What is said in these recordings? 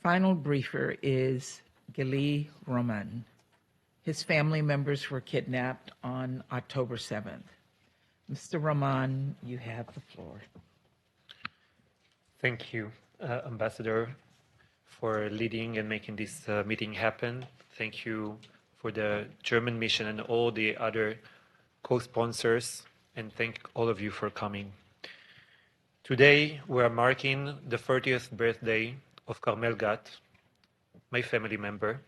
final briefer is Gili Roman. His family members were kidnapped on October 7th. Mr. Roman, you have the floor. Thank you, Ambassador, for leading and making this meeting happen. Thank you for the German mission and all the other co-sponsors, and thank all of you for coming. Today, we are marking the 30th birthday of Carmel Gat, my family member,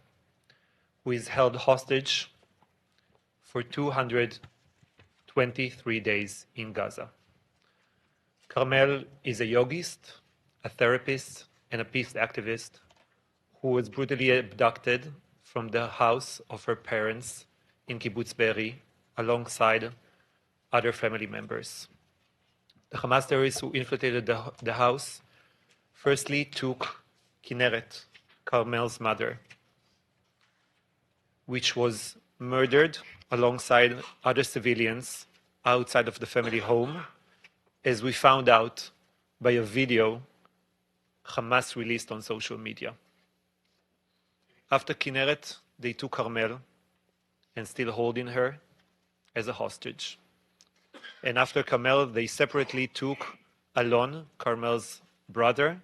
who is held hostage for 223 days in Gaza. Carmel is a yogist, a therapist, and a peace activist who was brutally abducted from the house of her parents in Kibbutz Be'eri alongside other family members. The Hamas terrorists who infiltrated the house firstly took Kinneret, Carmel's mother, which was murdered alongside other civilians outside of the family home, as we found out by a video Hamas released on social media. After Kinneret, they took Carmel and still holding her as a hostage. And after Carmel, they separately took Alon, Carmel's brother,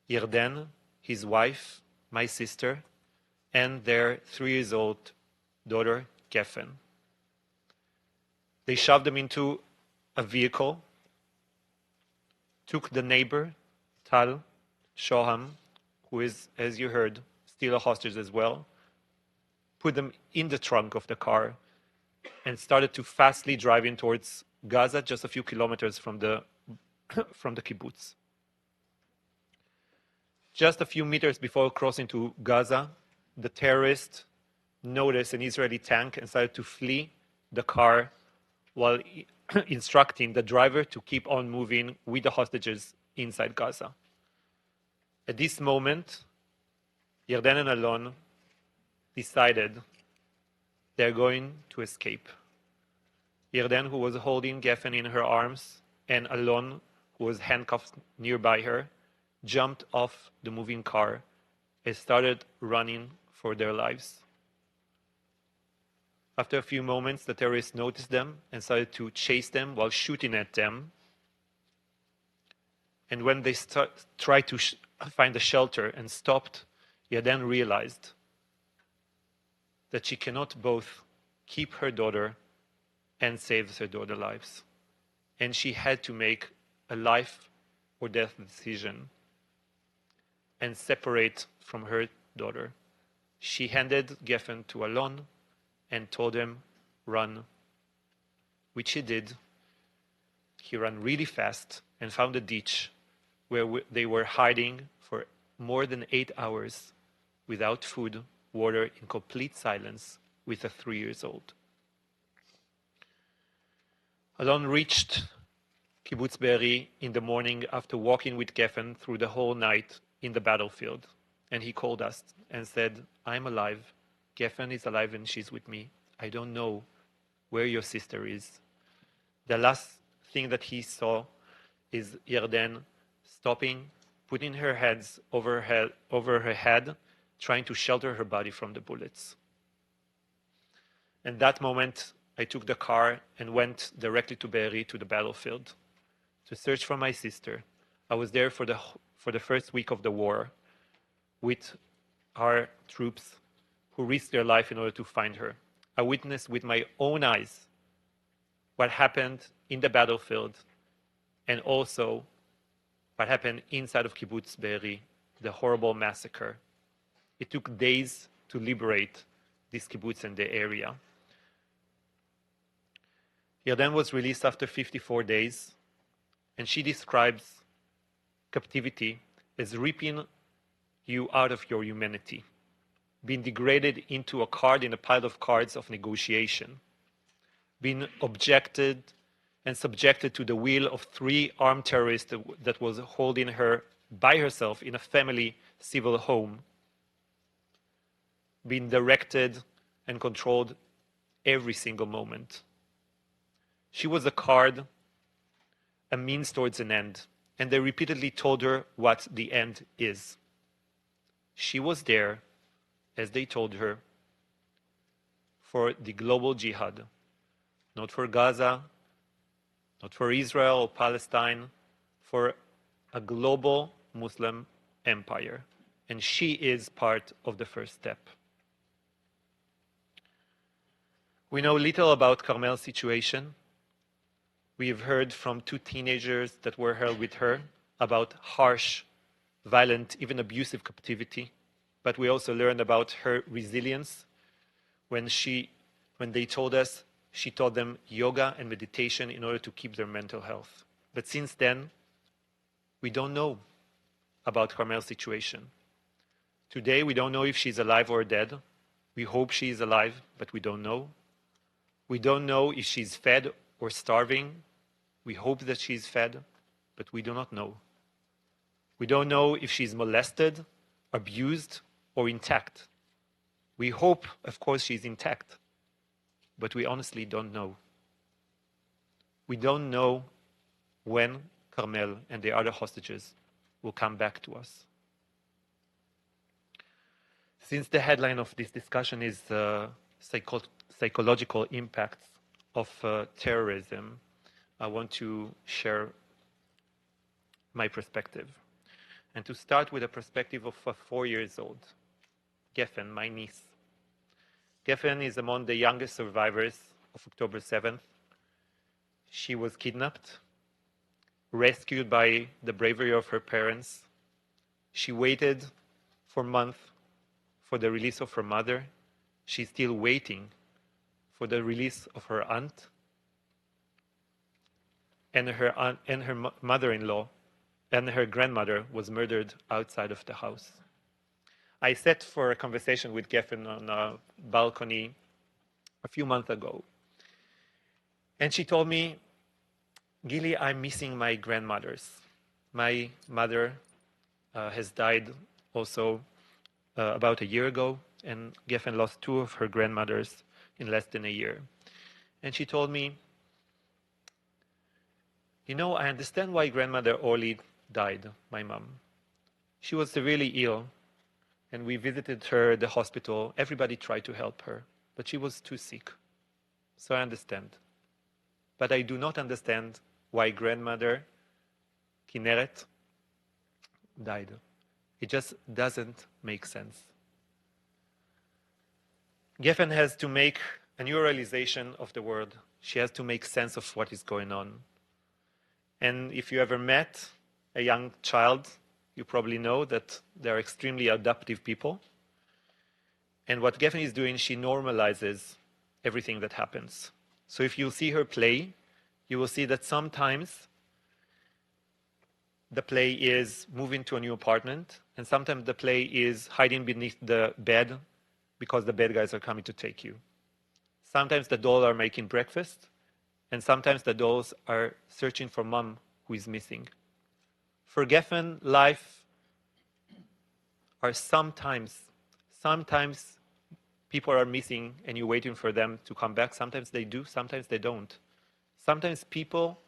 Yarden, his wife, my sister, and their 3-year-old daughter, Geffen. They shoved them into a vehicle, took the neighbor, Tal Shoham, who is, as you heard, still a hostage as well, put them in the trunk of the car, and started to fastly drive in towards Gaza, just a few kilometers from the kibbutz. Just a few meters before crossing to Gaza, the terrorists noticed an Israeli tank and started to flee the car while instructing the driver to keep on moving with the hostages inside Gaza. At this moment, Yarden and Alon decided they're going to escape. Yarden, who was holding Geffen in her arms, and Alon, who was handcuffed nearby her, jumped off the moving car and started running for their lives. After a few moments, the terrorists noticed them and started to chase them while shooting at them. And when they tried to find a shelter and stopped, Yarden realized that she cannot both keep her daughter and save her daughter's lives. And she had to make a life or death decision and separate from her daughter. She handed Geffen to Alon and told him, run, which he did. He ran really fast and found a ditch where they were hiding for more than 8 hours without food, water, in complete silence with a 3-year-old. Alon reached Kibbutz Be'eri in the morning after walking with Geffen through the whole night in the battlefield. And he called us and said, I'm alive. Geffen is alive and she's with me. I don't know where your sister is. The last thing that he saw is Yarden stopping, putting her hands over her head, trying to shelter her body from the bullets. In that moment, I took the car and went directly to Be'eri, to the battlefield, to search for my sister. I was there for the first week of the war with our troops who risked their life in order to find her. I witnessed with my own eyes what happened in the battlefield and also what happened inside of Kibbutz Be'eri, the horrible massacre. It took days to liberate this kibbutz and the area. Yarden was released after 54 days, and she describes captivity as ripping you out of your humanity, being degraded into a card in a pile of cards of negotiation, being objected and subjected to the will of 3 armed terrorists that was holding her by herself in a family civil home, being directed and controlled every single moment. She was a card, a means towards an end, and they repeatedly told her what the end is. She was there, as they told her, for the global jihad, not for Gaza, not for Israel or Palestine, for a global Muslim empire. And she is part of the first step. We know little about Carmel's situation. We have heard from 2 teenagers that were held with her about harsh, violent, even abusive captivity. But we also learned about her resilience when they told us she taught them yoga and meditation in order to keep their mental health. But since then, we don't know about Carmel's situation. Today, we don't know if she's alive or dead. We hope she is alive, but we don't know. We don't know if she's fed or starving. We hope that she's fed, but we do not know. We don't know if she's molested, abused, or intact. We hope, of course, she's intact, but we honestly don't know. We don't know when Carmel and the other hostages will come back to us. Since the headline of this discussion is psychological impacts of terrorism, I want to share my perspective. And to start with a perspective of a 4-year-old, Geffen, my niece. Geffen is among the youngest survivors of October 7th. She was kidnapped, rescued by the bravery of her parents. She waited for months for the release of her mother. She's still waiting for the release of her aunt. And her mother-in-law and her grandmother was murdered outside of the house. I sat for a conversation with Geffen on a balcony a few months ago. And she told me, Gili, I'm missing my grandmothers. My mother has died also about a year ago, and Geffen lost 2 of her grandmothers in less than a year. And she told me, you know, I understand why grandmother Orly died, my mom. She was severely ill, and we visited her at the hospital. Everybody tried to help her, but she was too sick. So I understand. But I do not understand why grandmother Kinneret died. It just doesn't make sense. Geffen has to make a new realization of the world. She has to make sense of what is going on. And if you ever met a young child, you probably know that they're extremely adaptive people. And what Geffen is doing, she normalizes everything that happens. So if you see her play, you will see that sometimes the play is moving to a new apartment, and sometimes the play is hiding beneath the bed because the bad guys are coming to take you. Sometimes the dolls are making breakfast, and sometimes the dolls are searching for mom who is missing. For Geffen, life are sometimes people are missing and you're waiting for them to come back. Sometimes they do, sometimes they don't. Sometimes people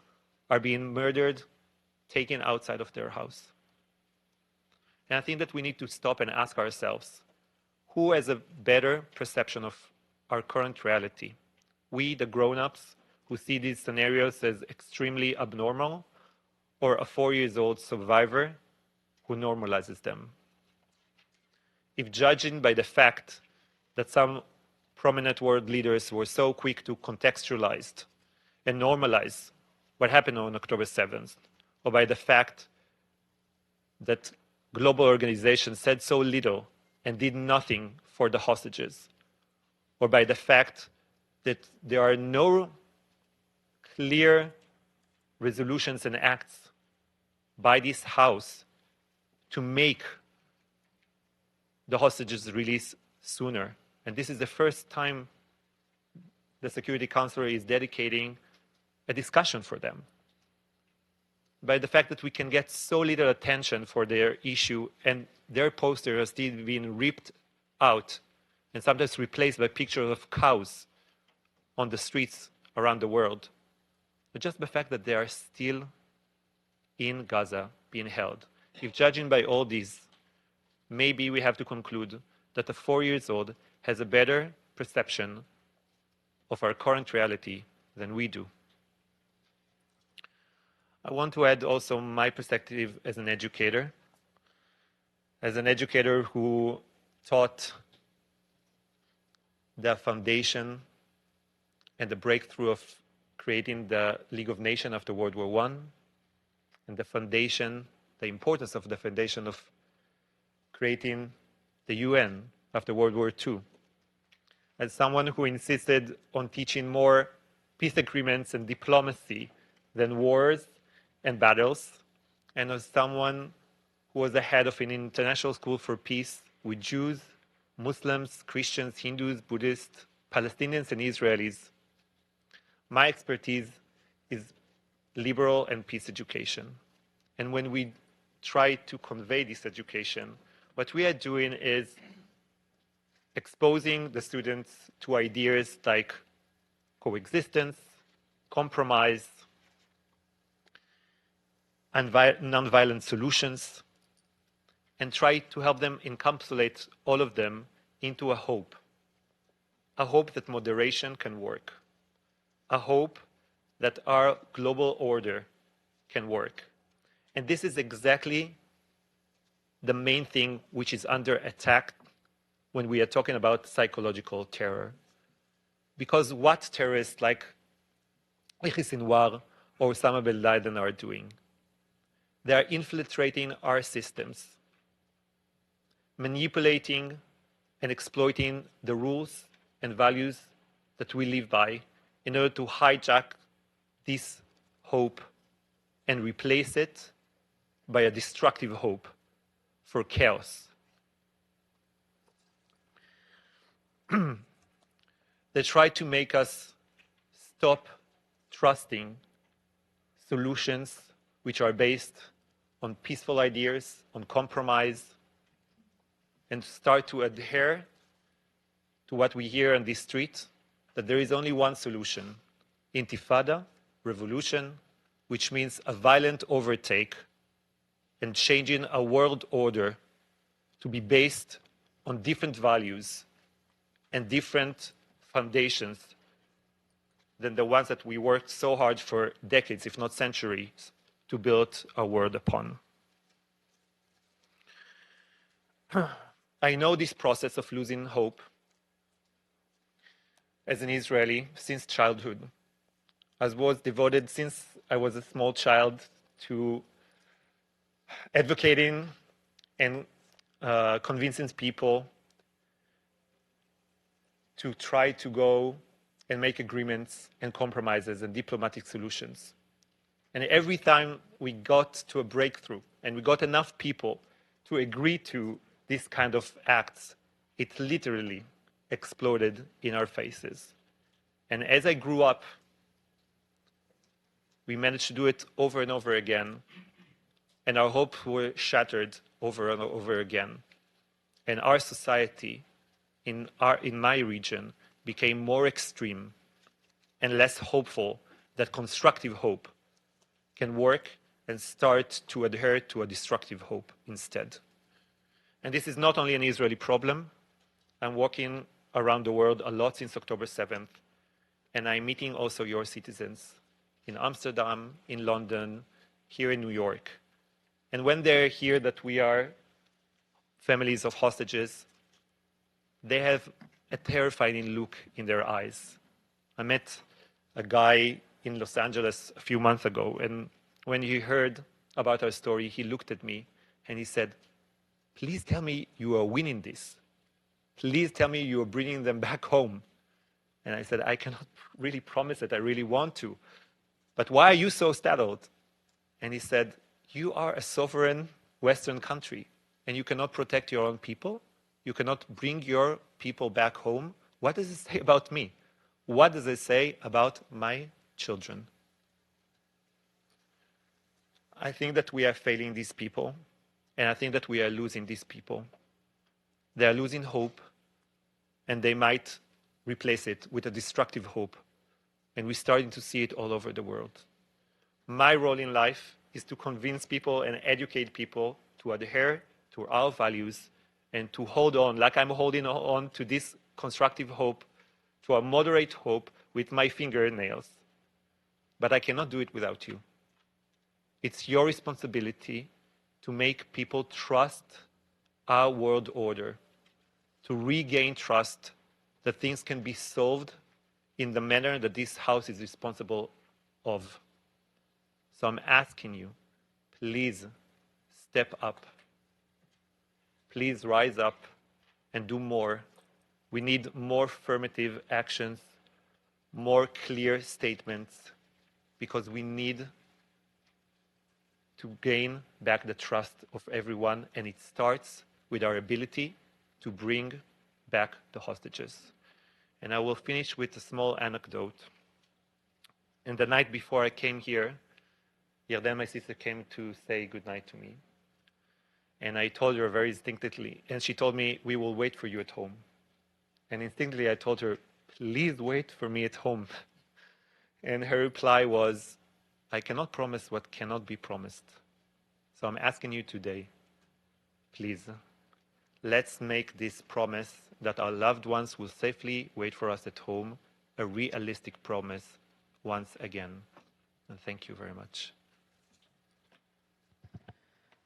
are being murdered, taken outside of their house. And I think that we need to stop and ask ourselves, who has a better perception of our current reality? We, the grown-ups, who see these scenarios as extremely abnormal, or a 4-year-old survivor who normalizes them? If judging by the fact that some prominent world leaders were so quick to contextualize and normalize what happened on October 7th, or by the fact that global organizations said so little and did nothing for the hostages, or by the fact that there are no clear resolutions and acts by this House to make the hostages release sooner. And this is the first time the Security Council is dedicating a discussion for them. By the fact that we can get so little attention for their issue, and their posters are still being ripped out and sometimes replaced by pictures of cows on the streets around the world. But just the fact that they are still in Gaza being held. If judging by all these, maybe we have to conclude that a 4-year-old has a better perception of our current reality than we do. I want to add also my perspective as an educator who taught the foundation and the breakthrough of creating the League of Nations after World War I, and the importance of the foundation of creating the UN after World War II. As someone who insisted on teaching more peace agreements and diplomacy than wars and battles, and as someone who was the head of an international school for peace with Jews, Muslims, Christians, Hindus, Buddhists, Palestinians, and Israelis, my expertise is liberal and peace education. And when we try to convey this education, what we are doing is exposing the students to ideas like coexistence, compromise, and nonviolent solutions, and try to help them encapsulate all of them into a hope that moderation can work, a hope that our global order can work. And this is exactly the main thing which is under attack when we are talking about psychological terror. Because what terrorists like Yahya Sinwar or Osama bin Laden are doing, they are infiltrating our systems, manipulating and exploiting the rules and values that we live by in order to hijack this hope and replace it by a destructive hope for chaos. They try to make us stop trusting solutions which are based on peaceful ideas, on compromise, and start to adhere to what we hear on the street, that there is only one solution: intifada, revolution, which means a violent overtake and changing a world order to be based on different values and different foundations than the ones that we worked so hard for decades, if not centuries, to build our world upon. I know this process of losing hope as an Israeli since childhood. I was devoted since I was a small child to advocating and convincing people to try to go and make agreements and compromises and diplomatic solutions. And every time we got to a breakthrough and we got enough people to agree to this kind of acts, it literally exploded in our faces. And as I grew up, we managed to do it over and over again, and our hopes were shattered over and over again. And our society in my region became more extreme and less hopeful that constructive hope can work, and start to adhere to a destructive hope instead. And this is not only an Israeli problem. I'm walking around the world a lot since October 7th, and I'm meeting also your citizens in Amsterdam, in London, here in New York. And when they hear that we are families of hostages, they have a terrifying look in their eyes. I met a guy in Los Angeles a few months ago, and when he heard about our story, he looked at me and he said, "Please tell me you are winning this. Please tell me you are bringing them back home." And I said, "I cannot really promise it. I really want to. But why are you so startled?" And he said, "You are a sovereign Western country, and you cannot protect your own people. You cannot bring your people back home. What does it say about me? What does it say about my children?" I think that we are failing these people, and I think that we are losing these people. They are losing hope, and they might replace it with a destructive hope. And we're starting to see it all over the world. My role in life is to convince people and educate people to adhere to our values and to hold on, like I'm holding on to this constructive hope, to a moderate hope with my fingernails. But I cannot do it without you. It's your responsibility to make people trust our world order, to regain trust that things can be solved in the manner that this house is responsible of. So I'm asking you, please step up. Please rise up and do more. We need more affirmative actions, more clear statements, because we need to gain back the trust of everyone, and it starts with our ability to bring back the hostages. And I will finish with a small anecdote. And the night before I came here, Yarden, my sister, came to say goodnight to me. And I told her very instinctively, and she told me, we will wait for you at home. And instinctively I told her, please wait for me at home. And her reply was, I cannot promise what cannot be promised. So I'm asking you today, please, let's make this promise that our loved ones will safely wait for us at home a realistic promise once again. And thank you very much.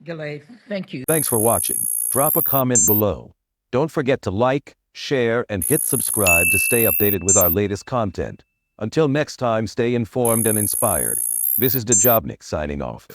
Gili, thank you. Thanks for watching. Drop a comment below. Don't forget to like, share, and hit subscribe to stay updated with our latest content. Until next time, stay informed and inspired. This is Dejobnik signing off.